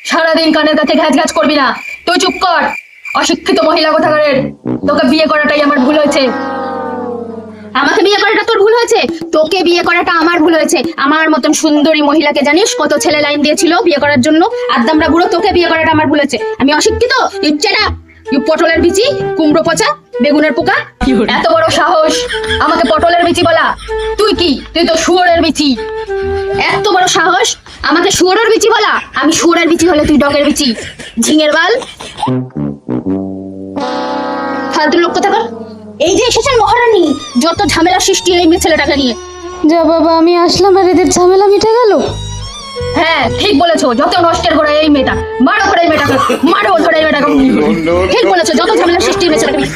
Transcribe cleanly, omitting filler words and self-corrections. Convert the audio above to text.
সারাদিন কানের কাছে ঘ্যাচ ঘ্যাচ করবি না, তুই চুপ কর। অশিক্ষিত মহিলা কোথাকারের, তোকে বিয়ে করাটাই আমার ভুল হয়েছে। আমাকে বিয়ে করাটা তোর ভুল হয়েছে? তোকে বিয়ে করাটা আমার ভুল হয়েছে। আমার মতন সুন্দরী মহিলাকে জানিস কত ছেলে লাইন দিয়েছিল বিয়ে করার জন্য? আদ্দামরা বুড়ো, তোকে বিয়ে করাটা আমার ভুল হয়েছে। আমি অশিক্ষিত? ইচ্ছে না ইউ পটলের বিচি, কুমড়ো পচা, বেগুনের পোকা। এত বড় সাহস আমাকে পটলের বিচি বলা? তুই কি, তুই তো শুয়োরের বিচি। এত বড় সাহস আমাকে শুয়োরের বিচি বলা? আমি শুয়োরের বিচি হলে তুই ডগের বিচি, ঝিঙের বাল। ফালতু লোক কোথাকার। এই যে এসেছেন মহারানী, যত ঝামেলা সৃষ্টি এই মেয়ে ছেলেটাকে নিয়ে। যা বাবা, আমি আসলাম আর এদের ঝামেলা মিটে গেল। হ্যাঁ ঠিক বলেছো, যত নষ্টের ঘরে এই মেয়েটা। মারো ধরে এই মেয়েটাকে, মারো ধরে এই মেয়েটাকে। ঠিক বলেছো, যত ঝামেলা সৃষ্টি এই মেয়ে ছেলেটাকে নিয়ে।